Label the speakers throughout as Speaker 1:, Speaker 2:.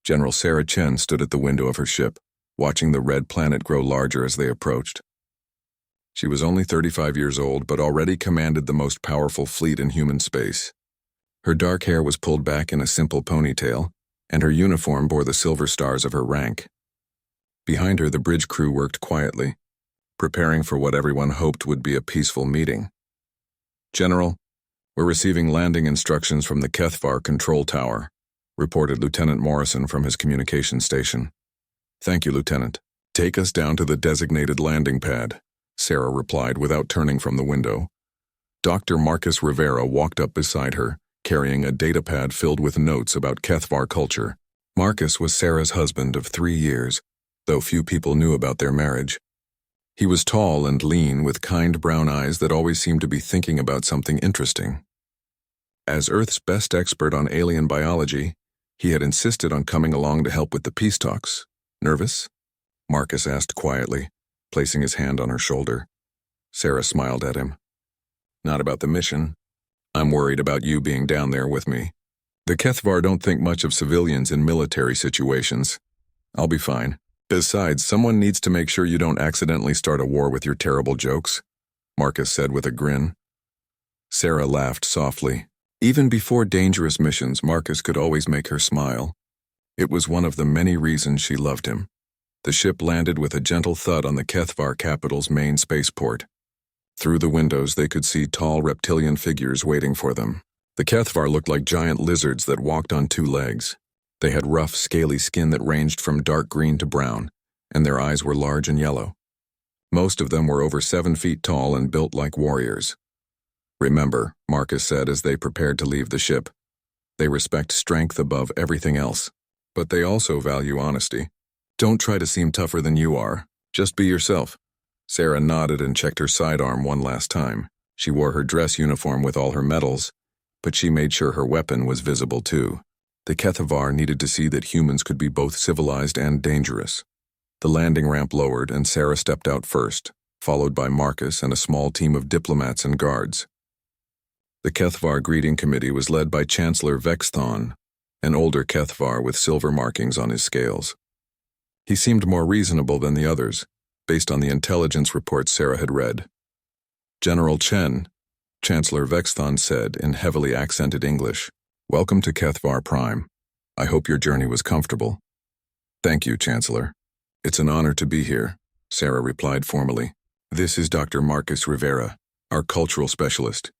Speaker 1: General Sarah Chen stood at the window of her ship, watching the red planet grow larger as they approached. She was only 35 years old, but already commanded the most powerful fleet in human space. Her dark hair was pulled back in a simple ponytail, and her uniform bore the silver stars of her rank. Behind her, the bridge crew worked quietly, preparing for what everyone hoped would be a peaceful meeting. "General, we're receiving landing instructions from the HFY control tower," reported Lieutenant Morrison from his communication station. "Thank you, Lieutenant. Take us down to the designated landing pad," Sarah replied without turning from the window. Dr. Marcus Rivera walked up beside her, carrying a datapad filled with notes about HFY culture. Marcus was Sarah's husband of 3 years, though few people knew about their marriage. He was tall and lean, with kind brown eyes that always seemed to be thinking about something interesting. As Earth's best expert on alien biology, he had insisted on coming along to help with the peace talks. "Nervous?" Marcus asked quietly, placing his hand on her shoulder. Sarah smiled at him. "Not about the mission. I'm worried about you being down there with me. The HFY don't think much of civilians in military situations. I'll be fine. Besides, someone needs to make sure you don't accidentally start a war with your terrible jokes," Marcus said with a grin. Sarah laughed softly. Even before dangerous missions, Marcus could always make her smile. It was one of the many reasons she loved him. The ship landed with a gentle thud on the HFY capital's main spaceport. Through the windows, they could see tall reptilian figures waiting for them. The HFY looked like giant lizards that walked on 2 legs. They had rough, scaly skin that ranged from dark green to brown, and their eyes were large and yellow. Most of them were over 7 feet tall and built like warriors. "Remember," Marcus said as they prepared to leave the ship, "they respect strength above everything else, but they also value honesty. Don't try to seem tougher than you are. Just be yourself." Sarah nodded and checked her sidearm one last time. She wore her dress uniform with all her medals, but she made sure her weapon was visible too. The HFY needed to see that humans could be both civilized and dangerous. The landing ramp lowered and Sarah stepped out first, followed by Marcus and a small team of diplomats and guards. The HFY greeting committee was led by Chancellor Vexthon, an older HFY with silver markings on his scales. He seemed more reasonable than the others, based on the intelligence reports Sarah had read. "General Chen," Chancellor Vexthon said in heavily accented English, "welcome to HFY Prime. I hope your journey was comfortable." "Thank you, Chancellor. It's an honor to be here," Sarah replied formally. "This is Dr. Marcus Rivera, our cultural specialist."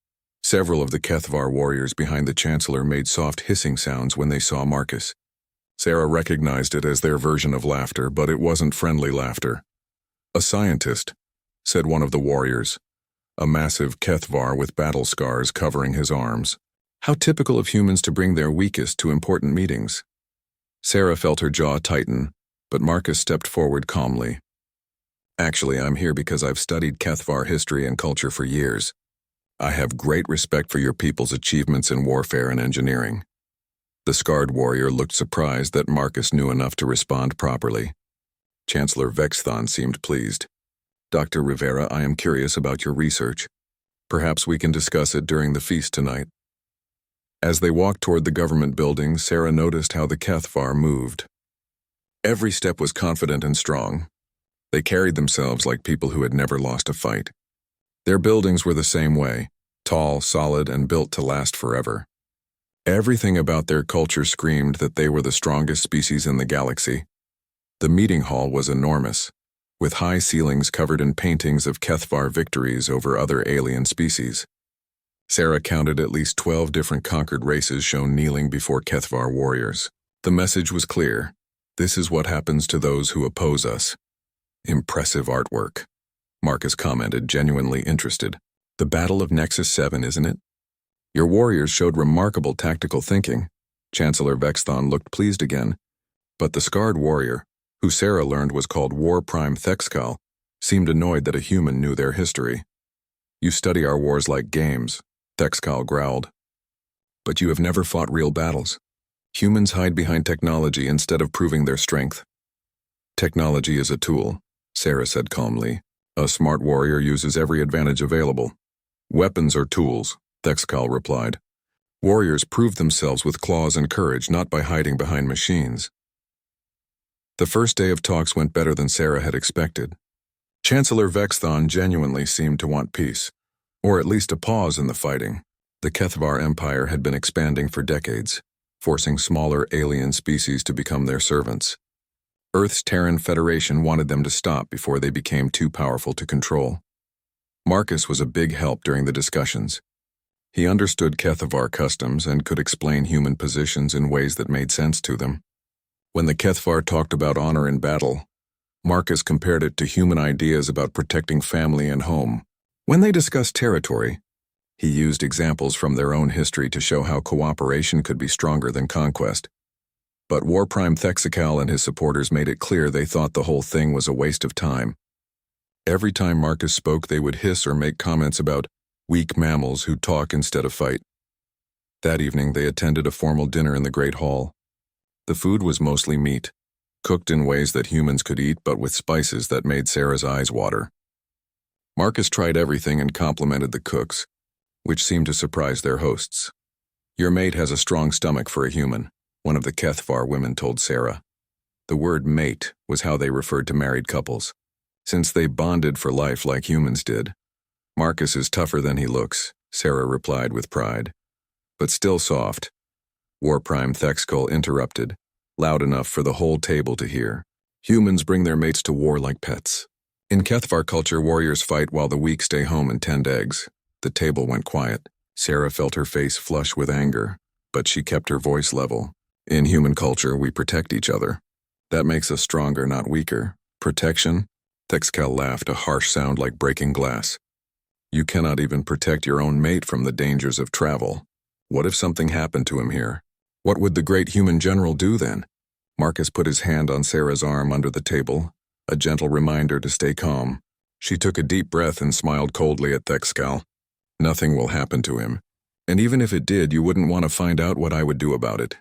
Speaker 1: Several of the HFY warriors behind the Chancellor made soft hissing sounds when they saw Marcus. Sarah recognized it as their version of laughter, but it wasn't friendly laughter. "A scientist," said one of the warriors, a massive HFY with battle scars covering his arms. How typical of humans to bring their weakest to important meetings. Sarah felt her jaw tighten, but Marcus stepped forward calmly. "Actually, I'm here because I've studied HFY history and culture for years. I have great respect for your people's achievements in warfare and engineering." The scarred warrior looked surprised that Marcus knew enough to respond properly. Chancellor Vexthon seemed pleased. "Dr. Rivera, I am curious about your research. Perhaps we can discuss it during the feast tonight." As they walked toward the government building, Sarah noticed how the HFY moved. Every step was confident and strong. They carried themselves like people who had never lost a fight. Their buildings were the same way, tall, solid, and built to last forever. Everything about their culture screamed that they were the strongest species in the galaxy. The meeting hall was enormous, with high ceilings covered in paintings of HFY victories over other alien species. Sarah counted at least 12 different conquered races shown kneeling before HFY warriors. The message was clear. This is what happens to those who oppose us. "Impressive artwork," Marcus commented, genuinely interested. "The Battle of Nexus 7, isn't it? Your warriors showed remarkable tactical thinking." Chancellor Vexthon looked pleased again, but the scarred warrior, who Sarah learned was called War Prime Thexcal, seemed annoyed that a human knew their history. "You study our wars like games," Thexcal growled. "But you have never fought real battles. Humans hide behind technology instead of proving their strength." "Technology is a tool," Sarah said calmly. "A smart warrior uses every advantage available." "Weapons are tools," Thexcal replied. "Warriors prove themselves with claws and courage, not by hiding behind machines." The first day of talks went better than Sarah had expected. Chancellor Vexthon genuinely seemed to want peace, or at least a pause in the fighting. The Kethvar Empire had been expanding for decades, forcing smaller alien species to become their servants. Earth's Terran Federation wanted them to stop before they became too powerful to control. Marcus was a big help during the discussions. He understood Kethvar customs and could explain human positions in ways that made sense to them. When the Kethvar talked about honor in battle, Marcus compared it to human ideas about protecting family and home. When they discussed territory, he used examples from their own history to show how cooperation could be stronger than conquest. But War Prime Thexacal and his supporters made it clear they thought the whole thing was a waste of time. Every time Marcus spoke, they would hiss or make comments about weak mammals who talk instead of fight. That evening, they attended a formal dinner in the Great Hall. The food was mostly meat, cooked in ways that humans could eat but with spices that made Sarah's eyes water. Marcus tried everything and complimented the cooks, which seemed to surprise their hosts. "Your mate has a strong stomach for a human," one of the Kethvar women told Sarah. The word mate was how they referred to married couples, since they bonded for life like humans did. "Marcus is tougher than he looks," Sarah replied with pride. "But still soft." War Prime Thexkul interrupted, loud enough for the whole table to hear. "Humans bring their mates to war like pets. In Kethvar culture, warriors fight while the weak stay home and tend eggs." The table went quiet. Sarah felt her face flush with anger, but she kept her voice level. "In human culture, we protect each other. That makes us stronger, not weaker." "Protection?" Thexkul laughed, a harsh sound like breaking glass. "You cannot even protect your own mate from the dangers of travel. What if something happened to him here? What would the great human general do then?" Marcus put his hand on Sarah's arm under the table, a gentle reminder to stay calm. She took a deep breath and smiled coldly at Thexkul. "Nothing will happen to him. And even if it did, you wouldn't want to find out what I would do about it."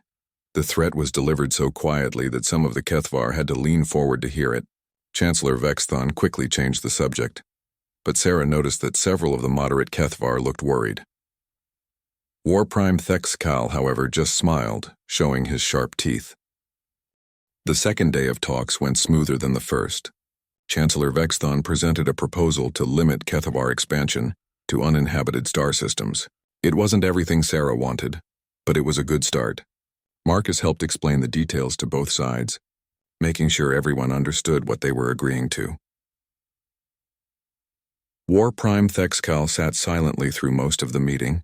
Speaker 1: The threat was delivered so quietly that some of the Kethvar had to lean forward to hear it. Chancellor Vexthon quickly changed the subject, but Sarah noticed that several of the moderate Kethvar looked worried. War Prime Thexkul, however, just smiled, showing his sharp teeth. The second day of talks went smoother than the first. Chancellor Vexthon presented a proposal to limit Kethvar expansion to uninhabited star systems. It wasn't everything Sarah wanted, but it was a good start. Marcus helped explain the details to both sides, making sure everyone understood what they were agreeing to. War Prime Thexkul sat silently through most of the meeting,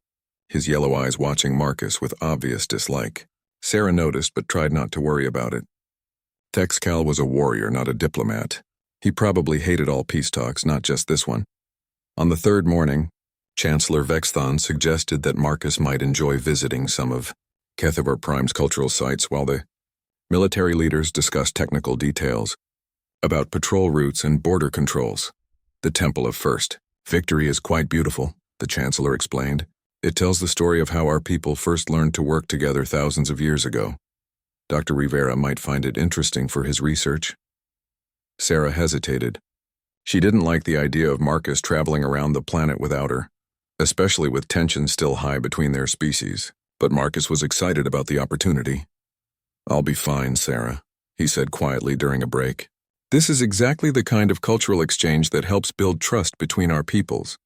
Speaker 1: his yellow eyes watching Marcus with obvious dislike. Sarah noticed but tried not to worry about it. Thexkul was a warrior, not a diplomat. He probably hated all peace talks, not just this one. On the third morning, Chancellor Vexthon suggested that Marcus might enjoy visiting some of Kethvar Prime's cultural sites while the military leaders discussed technical details about patrol routes and border controls. "The Temple of First Victory is quite beautiful," the Chancellor explained. "It tells the story of how our people first learned to work together thousands of years ago. Dr. Rivera might find it interesting for his research." Sarah hesitated. She didn't like the idea of Marcus traveling around the planet without her, especially with tensions still high between their species. But Marcus was excited about the opportunity. "I'll be fine, Sarah," he said quietly during a break. "This is exactly the kind of cultural exchange that helps build trust between our peoples.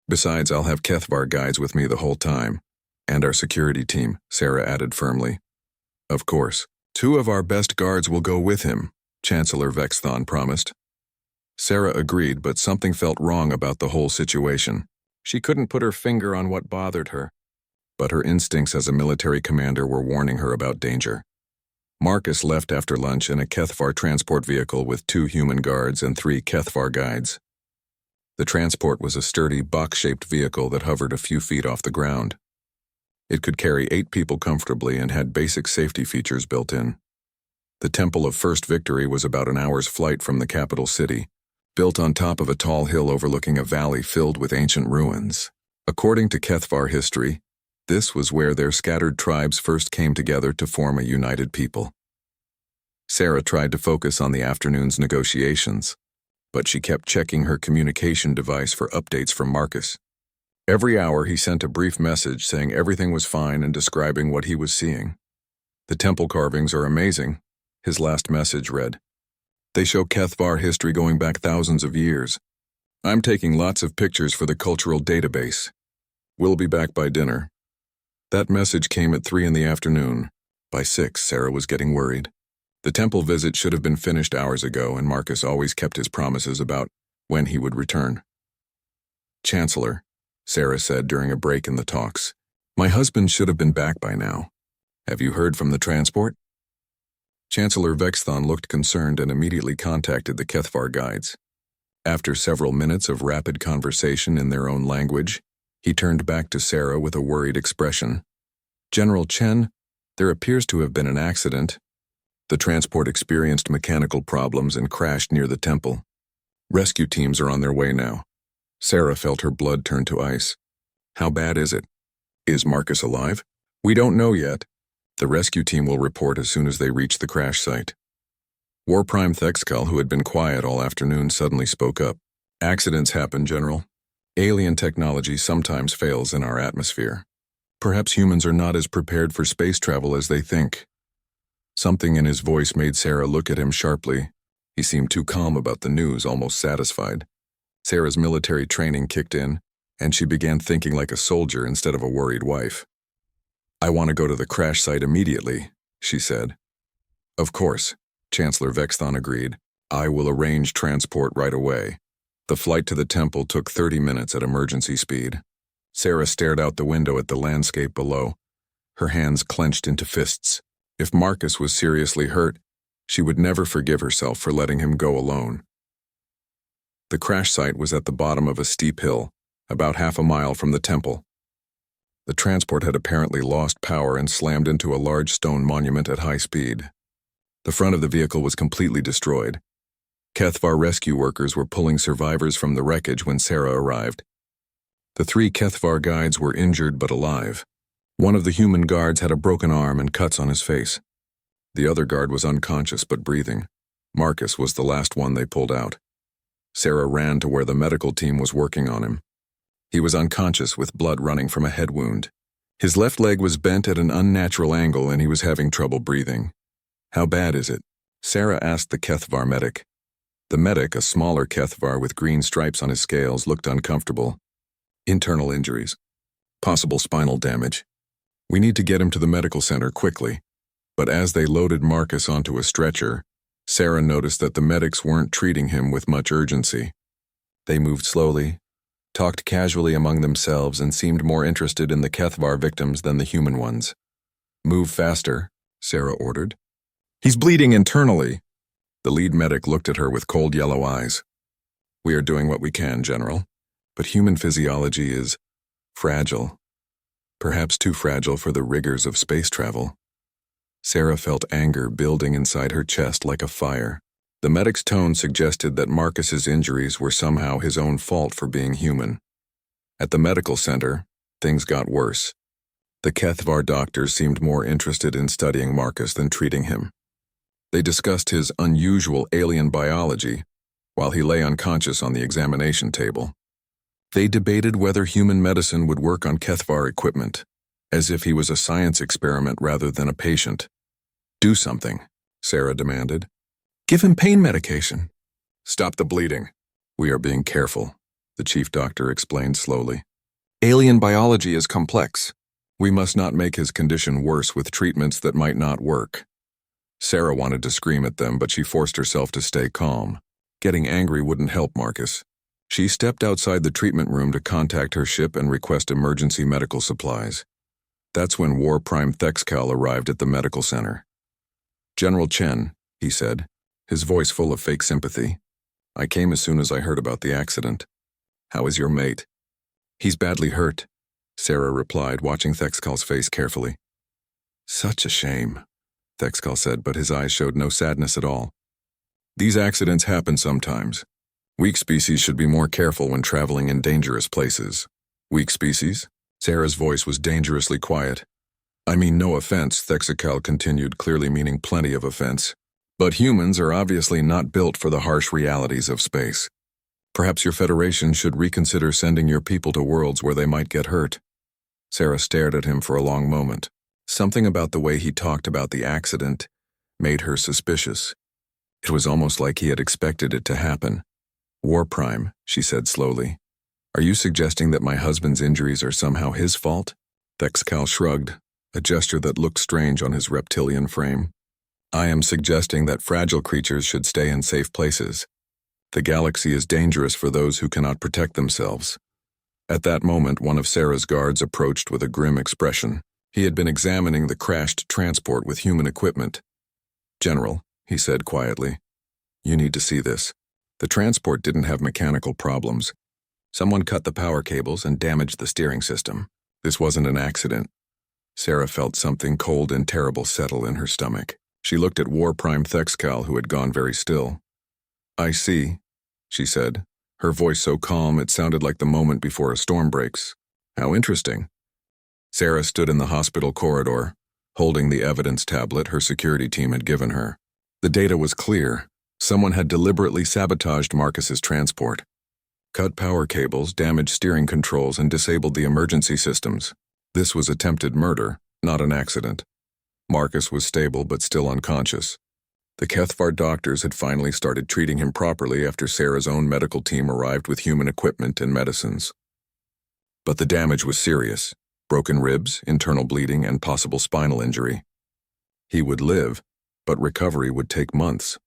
Speaker 1: Besides, I'll have Kethvar guides with me the whole time, and our security team," Sarah added firmly. "Of course. 2 of our best guards will go with him," Chancellor Vexthon promised. Sarah agreed, but something felt wrong about the whole situation. She couldn't put her finger on what bothered her, but her instincts as a military commander were warning her about danger. Marcus left after lunch in a Kethvar transport vehicle with 2 human guards and 3 Kethvar guides. The transport was a sturdy, box-shaped vehicle that hovered a few feet off the ground. It could carry 8 people comfortably and had basic safety features built in. The Temple of First Victory was about an hour's flight from the capital city, built on top of a tall hill overlooking a valley filled with ancient ruins. According to Kethvar history, this was where their scattered tribes first came together to form a united people. Sarah tried to focus on the afternoon's negotiations, but she kept checking her communication device for updates from Marcus. Every hour he sent a brief message saying everything was fine and describing what he was seeing. "The temple carvings are amazing," His last message read, "They show Kethvar history going back thousands of years. I'm taking lots of pictures for the cultural database. We'll be back by dinner." That message came at 3 in the afternoon. By 6, Sarah was getting worried. The temple visit should have been finished hours ago, and Marcus always kept his promises about when he would return. "Chancellor," Sarah said during a break in the talks, "my husband should have been back by now. Have you heard from the transport?" Chancellor Vexthon looked concerned and immediately contacted the Kethvar guides. After several minutes of rapid conversation in their own language, he turned back to Sarah with a worried expression. "General Chen, there appears to have been an accident. The transport experienced mechanical problems and crashed near the temple. Rescue teams are on their way now." Sarah felt her blood turn to ice. "How bad is it? Is Marcus alive?" "We don't know yet. The rescue team will report as soon as they reach the crash site." War Prime Thexcal, who had been quiet all afternoon, suddenly spoke up. "Accidents happen, General. Alien technology sometimes fails in our atmosphere. Perhaps humans are not as prepared for space travel as they think." Something in his voice made Sarah look at him sharply. He seemed too calm about the news, almost satisfied. Sarah's military training kicked in, and she began thinking like a soldier instead of a worried wife. "I want to go to the crash site immediately," she said. "Of course," Chancellor Vexthon agreed. "I will arrange transport right away." The flight to the temple took 30 minutes at emergency speed. Sarah stared out the window at the landscape below, her hands clenched into fists. If Marcus was seriously hurt, she would never forgive herself for letting him go alone. The crash site was at the bottom of a steep hill, about half a mile from the temple. The transport had apparently lost power and slammed into a large stone monument at high speed. The front of the vehicle was completely destroyed. Kethvar rescue workers were pulling survivors from the wreckage when Sarah arrived. The 3 Kethvar guides were injured but alive. One of the human guards had a broken arm and cuts on his face. The other guard was unconscious but breathing. Marcus was the last one they pulled out. Sarah ran to where the medical team was working on him. He was unconscious with blood running from a head wound. His left leg was bent at an unnatural angle and he was having trouble breathing. "How bad is it?" Sarah asked the Kethvar medic. The medic, a smaller Kethvar with green stripes on his scales, looked uncomfortable. "Internal injuries. Possible spinal damage. We need to get him to the medical center quickly." But as they loaded Marcus onto a stretcher, Sarah noticed that the medics weren't treating him with much urgency. They moved slowly, talked casually among themselves, and seemed more interested in the Kethvar victims than the human ones. "Move faster," Sarah ordered. "He's bleeding internally." The lead medic looked at her with cold yellow eyes. "We are doing what we can, General, but human physiology is fragile. Perhaps too fragile for the rigors of space travel." Sarah felt anger building inside her chest like a fire. The medic's tone suggested that Marcus's injuries were somehow his own fault for being human. At the medical center, things got worse. The Kethvar doctors seemed more interested in studying Marcus than treating him. They discussed his unusual alien biology while he lay unconscious on the examination table. They debated whether human medicine would work on Kethvar equipment, as if he was a science experiment rather than a patient. "Do something," Sarah demanded. "Give him pain medication." "Stop the bleeding." "We are being careful," the chief doctor explained slowly. "Alien biology is complex. We must not make his condition worse with treatments that might not work." Sarah wanted to scream at them, but she forced herself to stay calm. Getting angry wouldn't help Marcus. She stepped outside the treatment room to contact her ship and request emergency medical supplies. That's when War Prime Thexcal arrived at the medical center. "General Chen," he said, his voice full of fake sympathy. "I came as soon as I heard about the accident. How is your mate?" "He's badly hurt," Sarah replied, watching Thexcal's face carefully. "Such a shame," Thexcal said, but his eyes showed no sadness at all. "These accidents happen sometimes. Weak species should be more careful when traveling in dangerous places." "Weak species?" Sarah's voice was dangerously quiet. "I mean no offense," Thexcal continued, clearly meaning plenty of offense. "But humans are obviously not built for the harsh realities of space. Perhaps your Federation should reconsider sending your people to worlds where they might get hurt." Sarah stared at him for a long moment. Something about the way he talked about the accident made her suspicious. It was almost like he had expected it to happen. War Prime, she said slowly. Are you suggesting that my husband's injuries are somehow his fault? Thexcal shrugged, a gesture that looked strange on his reptilian frame. I am suggesting that fragile creatures should stay in safe places. The galaxy is dangerous for those who cannot protect themselves. At that moment, one of Sarah's guards approached with a grim expression. He had been examining the crashed transport with human equipment. General, he said quietly, you need to see this. The transport didn't have mechanical problems. Someone cut the power cables and damaged the steering system. This wasn't an accident. Sarah felt something cold and terrible settle in her stomach. She looked at War Prime Thexcal, who had gone very still. I see, she said, her voice so calm it sounded like the moment before a storm breaks. How interesting. Sarah stood in the hospital corridor, holding the evidence tablet her security team had given her. The data was clear. Someone had deliberately sabotaged Marcus's transport. Cut power cables, damaged steering controls, and disabled the emergency systems. This was attempted murder, not an accident. Marcus was stable but still unconscious. The Kethvar doctors had finally started treating him properly after Sarah's own medical team arrived with human equipment and medicines. But the damage was serious. Broken ribs, internal bleeding, and possible spinal injury. He would live, but recovery would take months.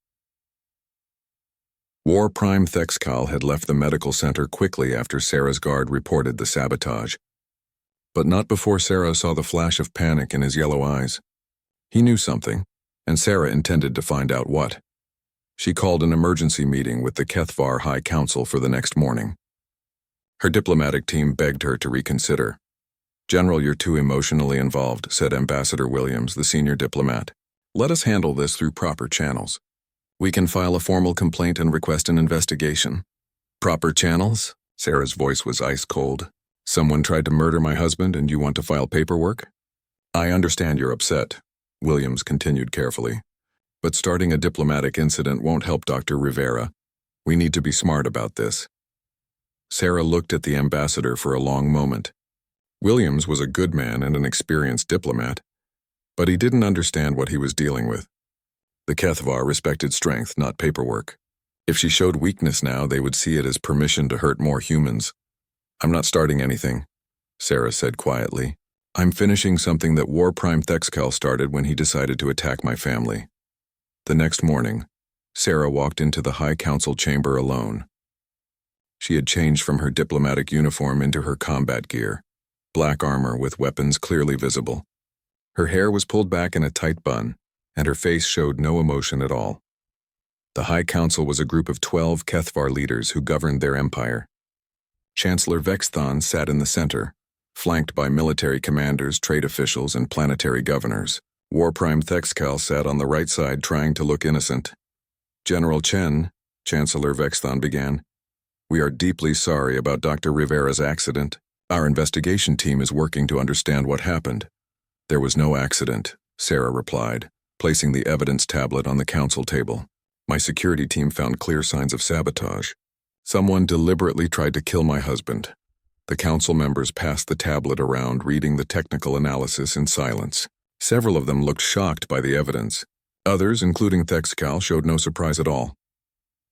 Speaker 1: War Prime Thexcal had left the medical center quickly after Sarah's guard reported the sabotage. But not before Sarah saw the flash of panic in his yellow eyes. He knew something, and Sarah intended to find out what. She called an emergency meeting with the Kethvar High Council for the next morning. Her diplomatic team begged her to reconsider. General, you're too emotionally involved, said Ambassador Williams, the senior diplomat. Let us handle this through proper channels. We can file a formal complaint and request an investigation. Proper channels? Sarah's voice was ice cold. Someone tried to murder my husband and you want to file paperwork? I understand you're upset, Williams continued carefully. But starting a diplomatic incident won't help Dr. Rivera. We need to be smart about this. Sarah looked at the ambassador for a long moment. Williams was a good man and an experienced diplomat, but he didn't understand what he was dealing with. The Kethvar respected strength, not paperwork. If she showed weakness now, they would see it as permission to hurt more humans. I'm not starting anything, Sarah said quietly. I'm finishing something that War Prime Thexcal started when he decided to attack my family. The next morning, Sarah walked into the High Council chamber alone. She had changed from her diplomatic uniform into her combat gear, black armor with weapons clearly visible. Her hair was pulled back in a tight bun, and her face showed no emotion at all. The High Council was a group of 12 Kethvar leaders who governed their empire. Chancellor Vexthon sat in the center, flanked by military commanders, trade officials, and planetary governors. War Prime Thexcal sat on the right side trying to look innocent. General Chen, Chancellor Vexthon began, we are deeply sorry about Dr. Rivera's accident. Our investigation team is working to understand what happened. There was no accident, Sarah replied, placing the evidence tablet on the council table. My security team found clear signs of sabotage. Someone deliberately tried to kill my husband. The council members passed the tablet around, reading the technical analysis in silence. Several of them looked shocked by the evidence. Others, including Thexcal, showed no surprise at all.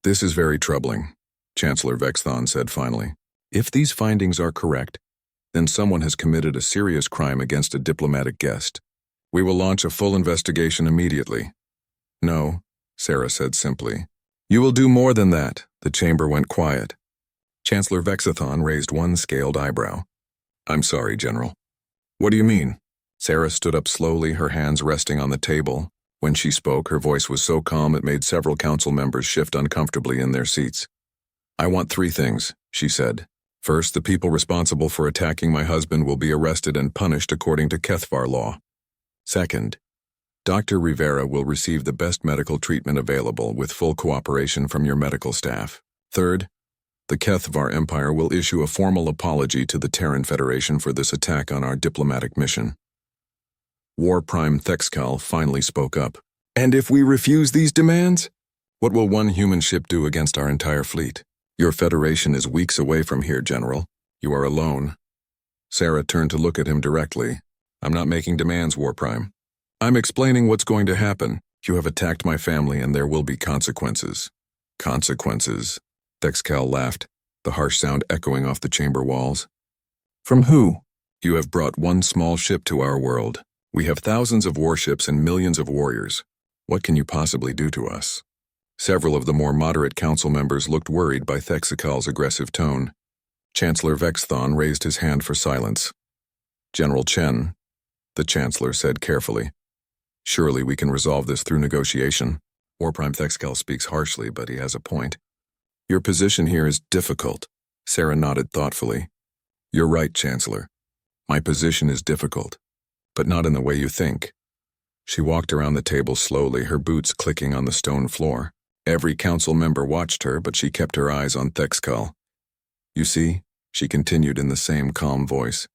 Speaker 1: This is very troubling, Chancellor Vexthon said finally. If these findings are correct, then someone has committed a serious crime against a diplomatic guest. We will launch a full investigation immediately. No, Sarah said simply. You will do more than that. The chamber went quiet. Chancellor Vexthon raised one scaled eyebrow. I'm sorry, General. What do you mean? Sarah stood up slowly, her hands resting on the table. When she spoke, her voice was so calm it made several council members shift uncomfortably in their seats. I want 3 things, she said. First, the people responsible for attacking my husband will be arrested and punished according to Kethvar law. Second, Dr. Rivera will receive the best medical treatment available with full cooperation from your medical staff. Third, the Kethvar Empire will issue a formal apology to the Terran Federation for this attack on our diplomatic mission. War Prime Thexcal finally spoke up. And if we refuse these demands? What will one human ship do against our entire fleet? Your Federation is weeks away from here, General. You are alone. Sarah turned to look at him directly. I'm not making demands, War Prime. I'm explaining what's going to happen. You have attacked my family and there will be consequences. Consequences? Thexcal laughed, the harsh sound echoing off the chamber walls. From who? You have brought one small ship to our world. We have thousands of warships and millions of warriors. What can you possibly do to us? Several of the more moderate council members looked worried by Thexical's aggressive tone. Chancellor Vexthon raised his hand for silence. General Chen, the Chancellor said carefully. Surely we can resolve this through negotiation. War Prime Thexcal speaks harshly, but he has a point. Your position here is difficult. Sarah nodded thoughtfully. You're right, Chancellor. My position is difficult, but not in the way you think. She walked around the table slowly, her boots clicking on the stone floor. Every council member watched her, but she kept her eyes on Thexcal. You see, she continued in the same calm voice.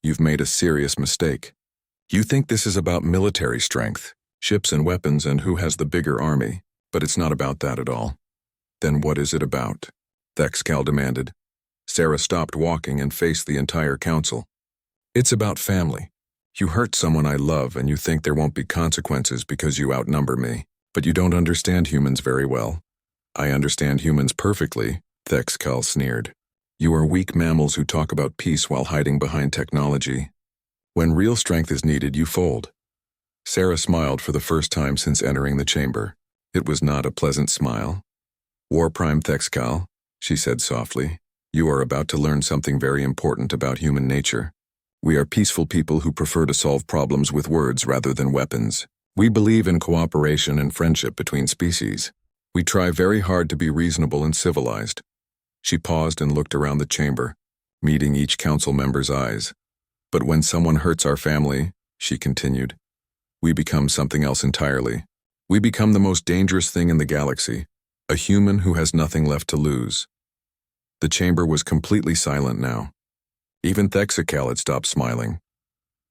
Speaker 1: You've made a serious mistake. You think this is about military strength, ships and weapons and who has the bigger army, but it's not about that at all. Then what is it about? Thexcal demanded. Sarah stopped walking and faced the entire council. It's about family. You hurt someone I love and you think there won't be consequences because you outnumber me, but you don't understand humans very well. I understand humans perfectly, Thexcal sneered. You are weak mammals who talk about peace while hiding behind technology. When real strength is needed, you fold. Sarah smiled for the first time since entering the chamber. It was not a pleasant smile. War Prime Thexcal, she said softly, you are about to learn something very important about human nature. We are peaceful people who prefer to solve problems with words rather than weapons. We believe in cooperation and friendship between species. We try very hard to be reasonable and civilized. She paused and looked around the chamber, meeting each council member's eyes. But when someone hurts our family, she continued, we become something else entirely. We become the most dangerous thing in the galaxy, a human who has nothing left to lose. The chamber was completely silent now. Even Thexcal had stopped smiling.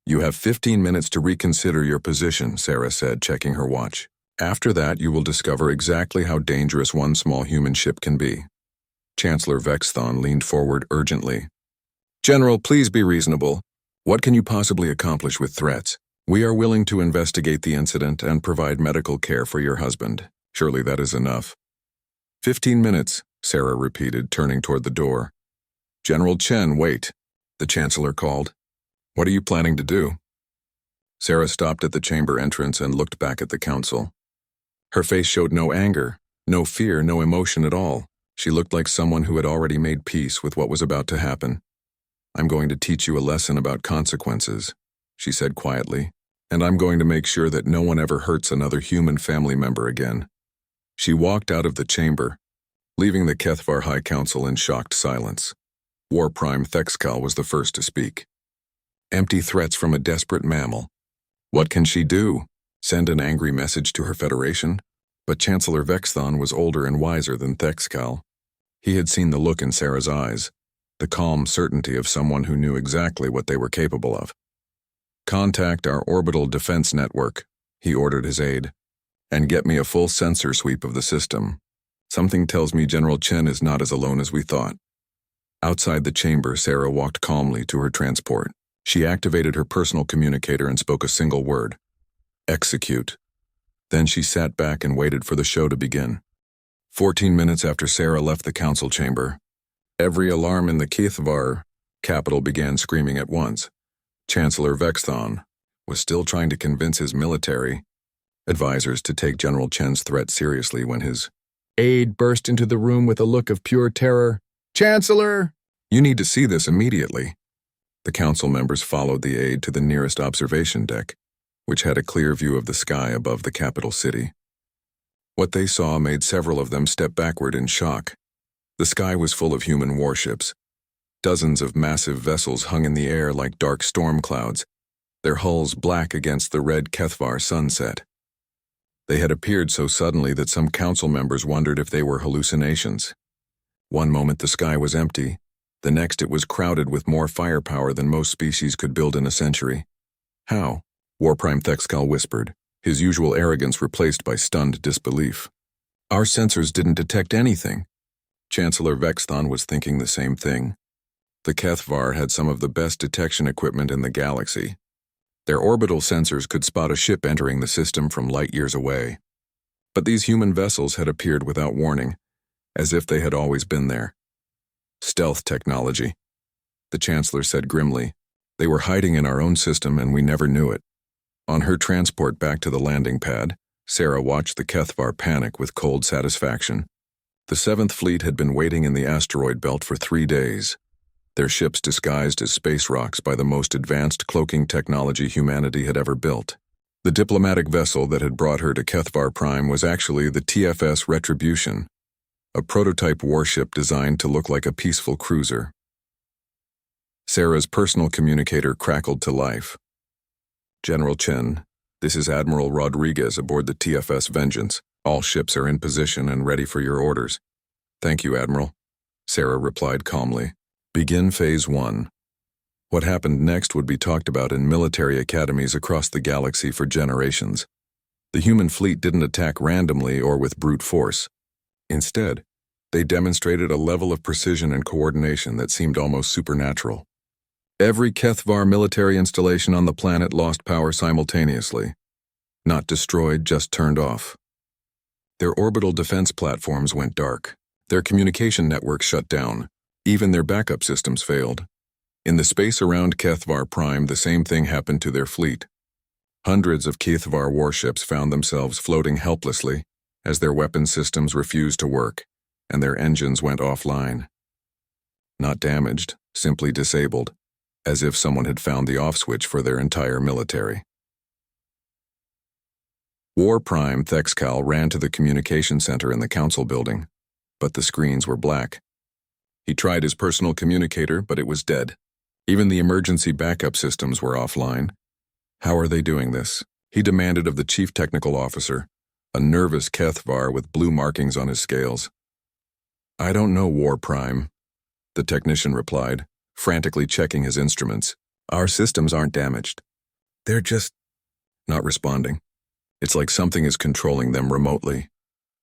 Speaker 1: You have 15 minutes to reconsider your position, Sarah said, checking her watch. After that, you will discover exactly how dangerous one small human ship can be. Chancellor Vexthon leaned forward urgently. General, please be reasonable. What can you possibly accomplish with threats? We are willing to investigate the incident and provide medical care for your husband. Surely that is enough. 15 minutes, Sarah repeated, turning toward the door. General Chen, wait, the Chancellor called. What are you planning to do? Sarah stopped at the chamber entrance and looked back at the council. Her face showed no anger, no fear, no emotion at all. She looked like someone who had already made peace with what was about to happen. I'm going to teach you a lesson about consequences, she said quietly, and I'm going to make sure that no one ever hurts another human family member again. She walked out of the chamber, leaving the Kethvar High Council in shocked silence. War Prime Thexcal was the first to speak. Empty threats from a desperate mammal. What can she do? Send an angry message to her Federation? But Chancellor Vexthon was older and wiser than Thexcal. He had seen the look in Sarah's eyes, the calm certainty of someone who knew exactly what they were capable of. Contact our orbital defense network, he ordered his aide, and get me a full sensor sweep of the system. Something tells me General Chen is not as alone as we thought. Outside the chamber, Sarah walked calmly to her transport. She activated her personal communicator and spoke a single word. Execute. Then she sat back and waited for the show to begin. 14 minutes after Sarah left the council chamber, every alarm in the Kethvar capital began screaming at once. Chancellor Vexthon was still trying to convince his military advisors to take General Chen's threat seriously when his aide burst into the room with a look of pure terror. Chancellor! You need to see this immediately. The council members followed the aide to the nearest observation deck, which had a clear view of the sky above the capital city. What they saw made several of them step backward in shock. The sky was full of human warships. Dozens of massive vessels hung in the air like dark storm clouds, their hulls black against the red Kethvar sunset. They had appeared so suddenly that some council members wondered if they were hallucinations. One moment the sky was empty, the next it was crowded with more firepower than most species could build in a century. How? War Prime Thexcal whispered, his usual arrogance replaced by stunned disbelief. Our sensors didn't detect anything. Chancellor Vexthon was thinking the same thing. The Kethvar had some of the best detection equipment in the galaxy. Their orbital sensors could spot a ship entering the system from light years away. But these human vessels had appeared without warning, as if they had always been there. Stealth technology, the Chancellor said grimly. They were hiding in our own system and we never knew it. On her transport back to the landing pad, Sarah watched the Kethvar panic with cold satisfaction. The 7th Fleet had been waiting in the asteroid belt for 3 days. Their ships disguised as space rocks by the most advanced cloaking technology humanity had ever built. The diplomatic vessel that had brought her to Kethvar Prime was actually the TFS Retribution, a prototype warship designed to look like a peaceful cruiser. Sarah's personal communicator crackled to life. General Chen, this is Admiral Rodriguez aboard the TFS Vengeance. All ships are in position and ready for your orders. Thank you, Admiral, Sarah replied calmly. Begin Phase 1. What happened next would be talked about in military academies across the galaxy for generations. The human fleet didn't attack randomly or with brute force. Instead, they demonstrated a level of precision and coordination that seemed almost supernatural. Every Kethvar military installation on the planet lost power simultaneously. Not destroyed, just turned off. Their orbital defense platforms went dark. Their communication networks shut down. Even their backup systems failed. In the space around Kethvar Prime, the same thing happened to their fleet. Hundreds of Kethvar warships found themselves floating helplessly as their weapon systems refused to work and their engines went offline. Not damaged, simply disabled, as if someone had found the off switch for their entire military. War Prime Thexcal ran to the communication center in the council building, but the screens were black. He tried his personal communicator, but it was dead. Even the emergency backup systems were offline. How are they doing this? He demanded of the chief technical officer, a nervous Kethvar with blue markings on his scales. I don't know, War Prime, the technician replied, frantically checking his instruments. Our systems aren't damaged. They're just not responding. It's like something is controlling them remotely.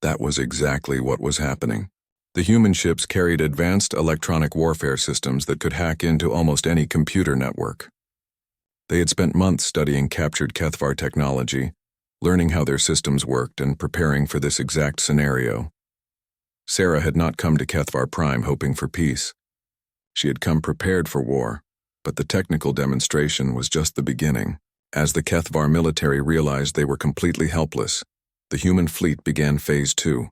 Speaker 1: That was exactly what was happening. The human ships carried advanced electronic warfare systems that could hack into almost any computer network. They had spent months studying captured Kethvar technology, learning how their systems worked and preparing for this exact scenario. Sarah had not come to Kethvar Prime hoping for peace. She had come prepared for war, but the technical demonstration was just the beginning. As the Kethvar military realized they were completely helpless, the human fleet began Phase 2.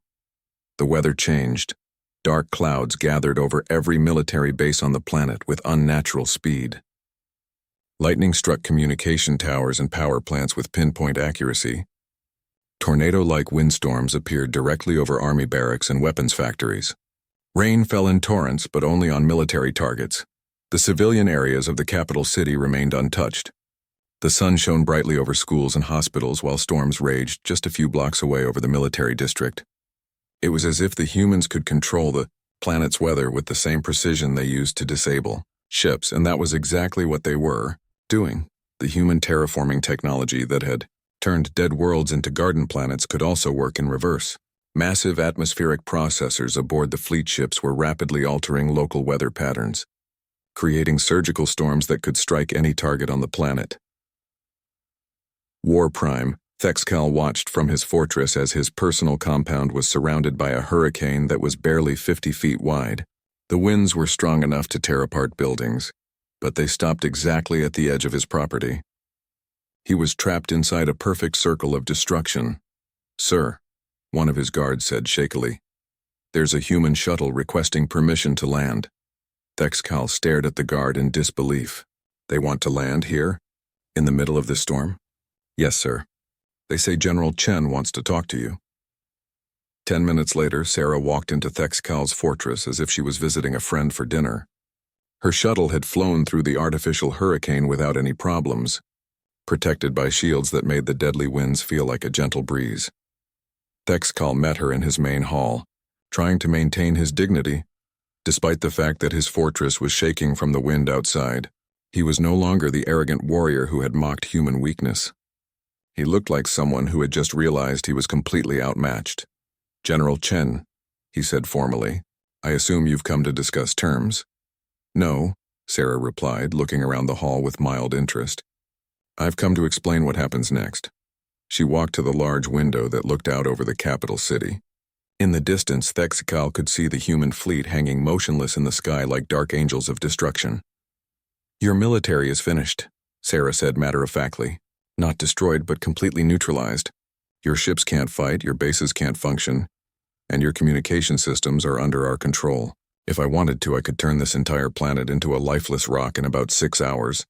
Speaker 1: The weather changed. Dark clouds gathered over every military base on the planet with unnatural speed. Lightning struck communication towers and power plants with pinpoint accuracy. Tornado-like windstorms appeared directly over army barracks and weapons factories. Rain fell in torrents, but only on military targets. The civilian areas of the capital city remained untouched. The sun shone brightly over schools and hospitals while storms raged just a few blocks away over the military district. It was as if the humans could control the planet's weather with the same precision they used to disable ships, and that was exactly what they were doing. The human terraforming technology that had turned dead worlds into garden planets could also work in reverse. Massive atmospheric processors aboard the fleet ships were rapidly altering local weather patterns, creating surgical storms that could strike any target on the planet. War Prime Thexcal watched from his fortress as his personal compound was surrounded by a hurricane that was barely 50 feet wide. The winds were strong enough to tear apart buildings, but they stopped exactly at the edge of his property. He was trapped inside a perfect circle of destruction. Sir, one of his guards said shakily, there's a human shuttle requesting permission to land. Thexcal stared at the guard in disbelief. They want to land here? In the middle of this storm? Yes, sir. They say General Chen wants to talk to you. 10 minutes later, Sarah walked into Thexcal's fortress as if she was visiting a friend for dinner. Her shuttle had flown through the artificial hurricane without any problems, protected by shields that made the deadly winds feel like a gentle breeze. Thexcal met her in his main hall, trying to maintain his dignity, despite the fact that his fortress was shaking from the wind outside. He was no longer the arrogant warrior who had mocked human weakness. He looked like someone who had just realized he was completely outmatched. General Chen, he said formally, I assume you've come to discuss terms. No, Sarah replied, looking around the hall with mild interest. I've come to explain what happens next. She walked to the large window that looked out over the capital city. In the distance, Thexikal could see the human fleet hanging motionless in the sky like dark angels of destruction. Your military is finished, Sarah said matter-of-factly. Not destroyed, but completely neutralized. Your ships can't fight, your bases can't function, and your communication systems are under our control. If I wanted to, I could turn this entire planet into a lifeless rock in about 6 hours.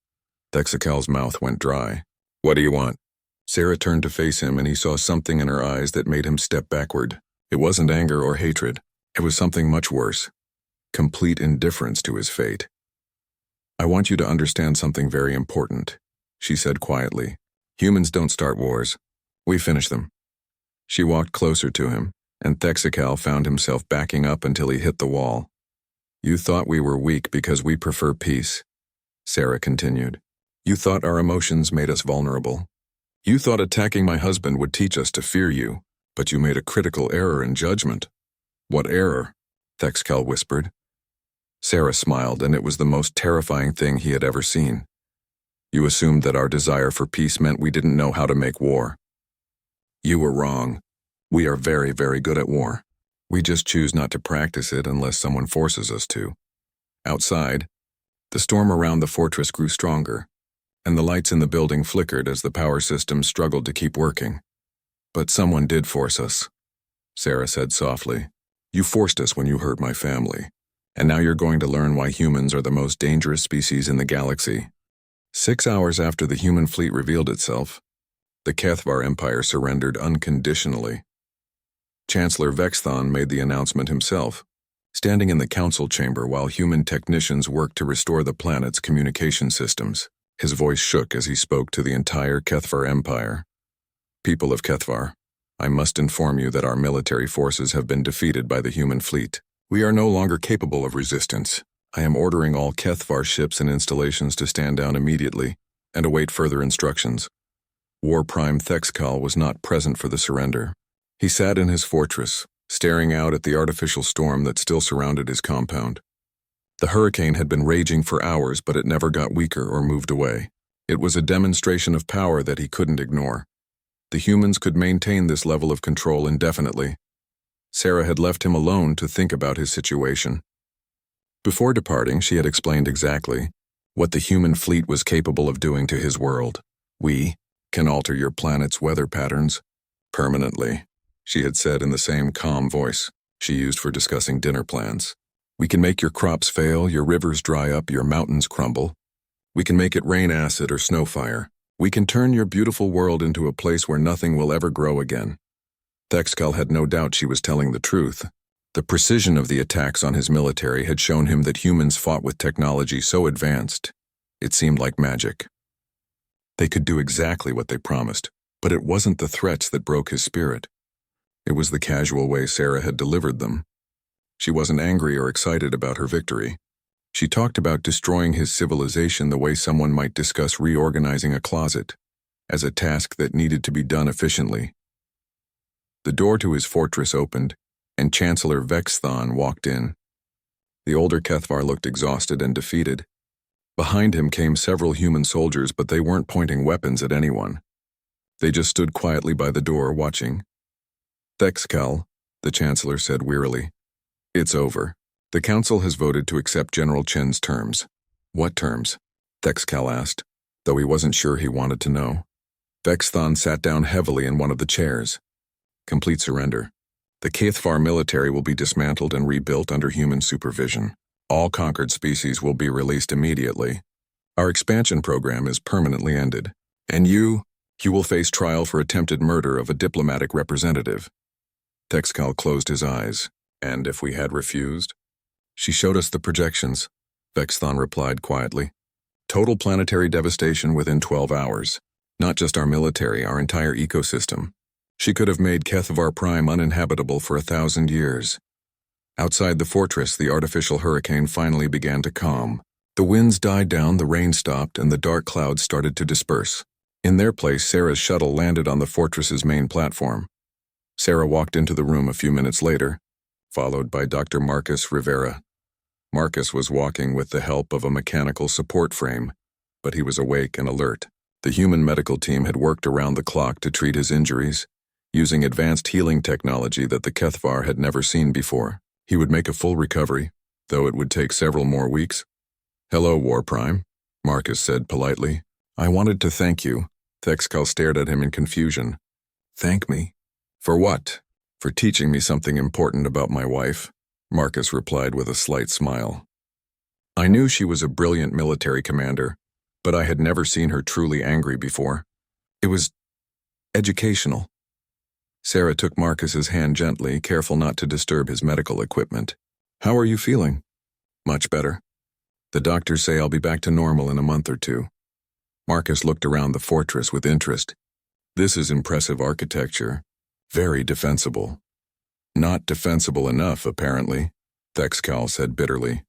Speaker 1: Thexikal's mouth went dry. What do you want? Sarah turned to face him, and he saw something in her eyes that made him step backward. It wasn't anger or hatred. It was something much worse. Complete indifference to his fate. I want you to understand something very important, she said quietly. Humans don't start wars. We finish them. She walked closer to him, and Thexikal found himself backing up until he hit the wall. You thought we were weak because we prefer peace, Sarah continued. You thought our emotions made us vulnerable. You thought attacking my husband would teach us to fear you, but you made a critical error in judgment. What error? Thexikal whispered. Sarah smiled, and it was the most terrifying thing he had ever seen. You assumed that our desire for peace meant we didn't know how to make war. You were wrong. We are very, very good at war. We just choose not to practice it unless someone forces us to. Outside, the storm around the fortress grew stronger, and the lights in the building flickered as the power system struggled to keep working. But someone did force us, Sarah said softly. You forced us when you hurt my family, and now you're going to learn why humans are the most dangerous species in the galaxy. 6 hours after the human fleet revealed itself, the Kethvar Empire surrendered unconditionally. Chancellor Vexthon made the announcement himself, standing in the council chamber while human technicians worked to restore the planet's communication systems. His voice shook as he spoke to the entire Kethvar Empire. People of Kethvar, I must inform you that our military forces have been defeated by the human fleet. We are no longer capable of resistance. I am ordering all Kethvar ships and installations to stand down immediately and await further instructions. War Prime Thexikal was not present for the surrender. He sat in his fortress, staring out at the artificial storm that still surrounded his compound. The hurricane had been raging for hours, but it never got weaker or moved away. It was a demonstration of power that he couldn't ignore. The humans could maintain this level of control indefinitely. Sarah had left him alone to think about his situation. Before departing, she had explained exactly what the human fleet was capable of doing to his world. We can alter your planet's weather patterns permanently, she had said in the same calm voice she used for discussing dinner plans. We can make your crops fail, your rivers dry up, your mountains crumble. We can make it rain acid or snow fire. We can turn your beautiful world into a place where nothing will ever grow again. Thexikal had no doubt she was telling the truth. The precision of the attacks on his military had shown him that humans fought with technology so advanced, it seemed like magic. They could do exactly what they promised, but it wasn't the threats that broke his spirit. It was the casual way Sarah had delivered them. She wasn't angry or excited about her victory. She talked about destroying his civilization the way someone might discuss reorganizing a closet, as a task that needed to be done efficiently. The door to his fortress opened, and Chancellor Vexthon walked in. The older Kethvar looked exhausted and defeated. Behind him came several human soldiers, but they weren't pointing weapons at anyone. They just stood quietly by the door, watching. Thexikal, the Chancellor said wearily. It's over. The Council has voted to accept General Chen's terms. What terms? Thexikal asked, though he wasn't sure he wanted to know. Vexthon sat down heavily in one of the chairs. Complete surrender. The Kethvar military will be dismantled and rebuilt under human supervision. All conquered species will be released immediately. Our expansion program is permanently ended. And you will face trial for attempted murder of a diplomatic representative. Thexikal closed his eyes. And if we had refused? She showed us the projections, Vexthon replied quietly. Total planetary devastation within 12 hours. Not just our military, our entire ecosystem. She could have made Kethvar Prime uninhabitable for 1,000 years. Outside the fortress, the artificial hurricane finally began to calm. The winds died down, the rain stopped, and the dark clouds started to disperse. In their place, Sarah's shuttle landed on the fortress's main platform. Sarah walked into the room a few minutes later, followed by Dr. Marcus Rivera. Marcus was walking with the help of a mechanical support frame, but he was awake and alert. The human medical team had worked around the clock to treat his injuries, using advanced healing technology that the Kethvar had never seen before. He would make a full recovery, though it would take several more weeks. "Hello, War Prime," Marcus said politely. "I wanted to thank you." Thexcal stared at him in confusion. "Thank me? For what?" "For teaching me something important about my wife," Marcus replied with a slight smile. "I knew she was a brilliant military commander, but I had never seen her truly angry before. It was educational." Sarah took Marcus's hand gently, careful not to disturb his medical equipment. "How are you feeling?" "Much better. The doctors say I'll be back to normal in a month or two." Marcus looked around the fortress with interest. "This is impressive architecture. Very defensible." "Not defensible enough, apparently," Thexcal said bitterly.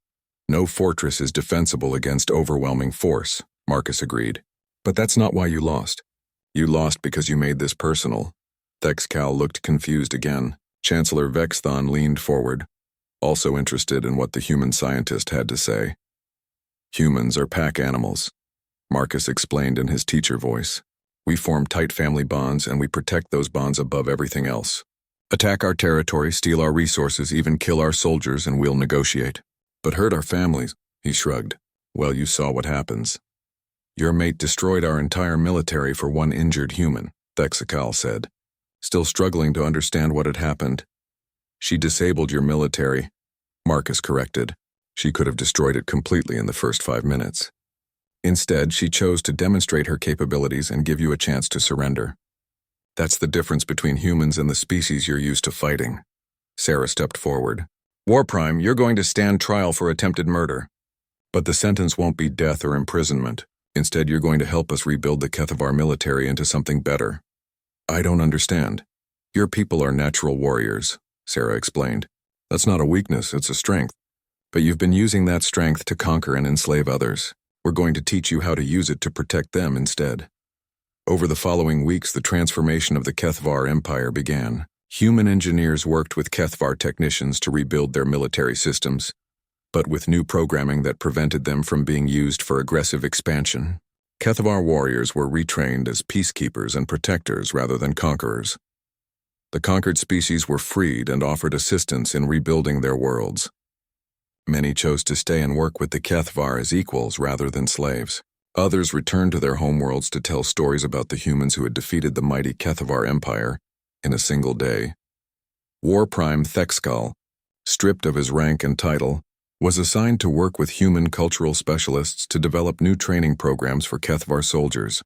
Speaker 1: "No fortress is defensible against overwhelming force," Marcus agreed. "But that's not why you lost. You lost because you made this personal." Thexcal looked confused again. Chancellor Vexthon leaned forward, also interested in what the human scientist had to say. "Humans are pack animals," Marcus explained in his teacher voice. "We form tight family bonds, and we protect those bonds above everything else. Attack our territory, steal our resources, even kill our soldiers, and we'll negotiate. But hurt our families," he shrugged. "Well, you saw what happens. Your mate destroyed our entire military for one injured human," Thexcal said, still struggling to understand what had happened. "She disabled your military," Marcus corrected. "She could have destroyed it completely in the first 5 minutes. Instead, she chose to demonstrate her capabilities and give you a chance to surrender. That's the difference between humans and the species you're used to fighting." Sarah stepped forward. "War Prime, you're going to stand trial for attempted murder. But the sentence won't be death or imprisonment. Instead, you're going to help us rebuild the Kethvar military into something better." "I don't understand." "Your people are natural warriors," Sarah explained. "That's not a weakness, it's a strength. But you've been using that strength to conquer and enslave others. We're going to teach you how to use it to protect them instead." Over the following weeks, the transformation of the Kethvar Empire began. Human engineers worked with Kethvar technicians to rebuild their military systems, but with new programming that prevented them from being used for aggressive expansion. Kethvar warriors were retrained as peacekeepers and protectors rather than conquerors. The conquered species were freed and offered assistance in rebuilding their worlds. Many chose to stay and work with the Kethvar as equals rather than slaves. Others returned to their homeworlds to tell stories about the humans who had defeated the mighty Kethvar Empire in a single day. War Prime Thexcal, stripped of his rank and title, was assigned to work with human cultural specialists to develop new training programs for Kethvar soldiers.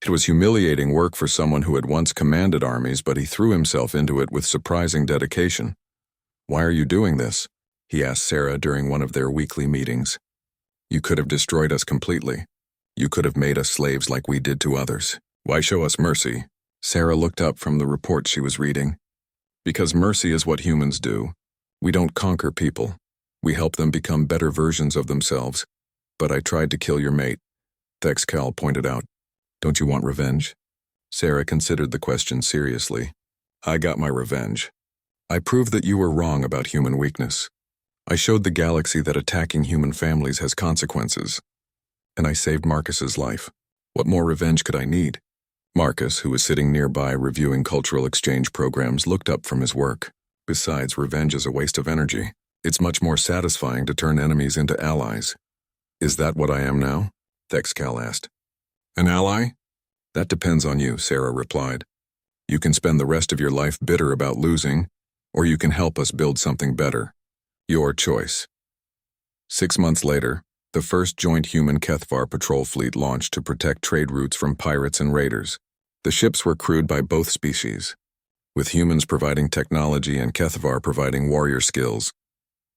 Speaker 1: It was humiliating work for someone who had once commanded armies, but he threw himself into it with surprising dedication. "Why are you doing this?" he asked Sarah during one of their weekly meetings. "You could have destroyed us completely. You could have made us slaves like we did to others. Why show us mercy?" Sarah looked up from the report she was reading. "Because mercy is what humans do. We don't conquer people. We help them become better versions of themselves. But I tried to kill your mate," Thexcal pointed out. "Don't you want revenge?" Sarah considered the question seriously. "I got my revenge. I proved that you were wrong about human weakness. I showed the galaxy that attacking human families has consequences. And I saved Marcus's life. What more revenge could I need?" Marcus, who was sitting nearby reviewing cultural exchange programs, looked up from his work. "Besides, revenge is a waste of energy. It's much more satisfying to turn enemies into allies." "Is that what I am now?" Thexcal asked. "An ally?" "That depends on you," Sarah replied. "You can spend the rest of your life bitter about losing, or you can help us build something better. Your choice." 6 months later, the first joint human Kethvar patrol fleet launched to protect trade routes from pirates and raiders. The ships were crewed by both species, with humans providing technology and Kethvar providing warrior skills.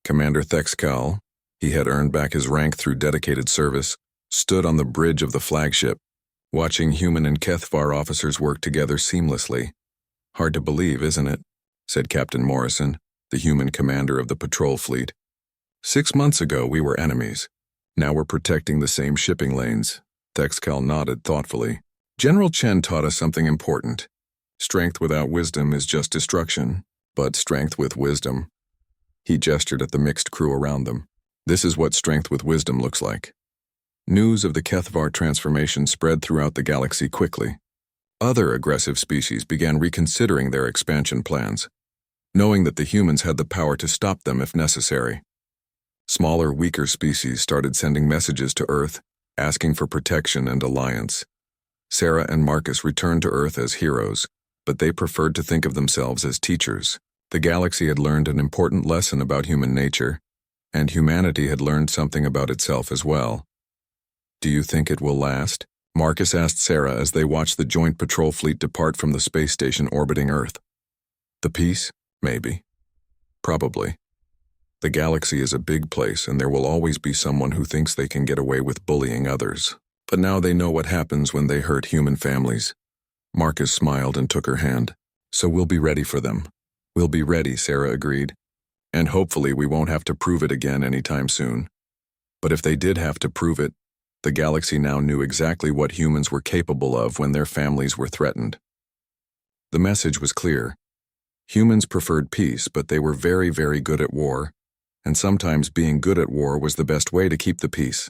Speaker 1: Commander Thexcal, he had earned back his rank through dedicated service, stood on the bridge of the flagship, watching human and Kethvar officers work together seamlessly. "Hard to believe, isn't it?" said Captain Morrison, the human commander of the patrol fleet. 6 months ago, we were enemies. Now we're protecting the same shipping lanes." Thexcal nodded thoughtfully. "General Chen taught us something important. Strength without wisdom is just destruction, but strength with wisdom." He gestured at the mixed crew around them. "This is what strength with wisdom looks like." News of the HFY transformation spread throughout the galaxy quickly. Other aggressive species began reconsidering their expansion plans, knowing that the humans had the power to stop them if necessary. Smaller, weaker species started sending messages to Earth, asking for protection and alliance. Sarah and Marcus returned to Earth as heroes, but they preferred to think of themselves as teachers. The galaxy had learned an important lesson about human nature, and humanity had learned something about itself as well. "Do you think it will last?" Marcus asked Sarah as they watched the joint patrol fleet depart from the space station orbiting Earth. "The peace? Maybe. Probably. The galaxy is a big place, and there will always be someone who thinks they can get away with bullying others. But now they know what happens when they hurt human families." Marcus smiled and took her hand. "So we'll be ready for them." "We'll be ready," Sarah agreed. "And hopefully we won't have to prove it again anytime soon. But if they did have to prove it, the galaxy now knew exactly what humans were capable of when their families were threatened." The message was clear. Humans preferred peace, but they were very, very good at war, and sometimes being good at war was the best way to keep the peace.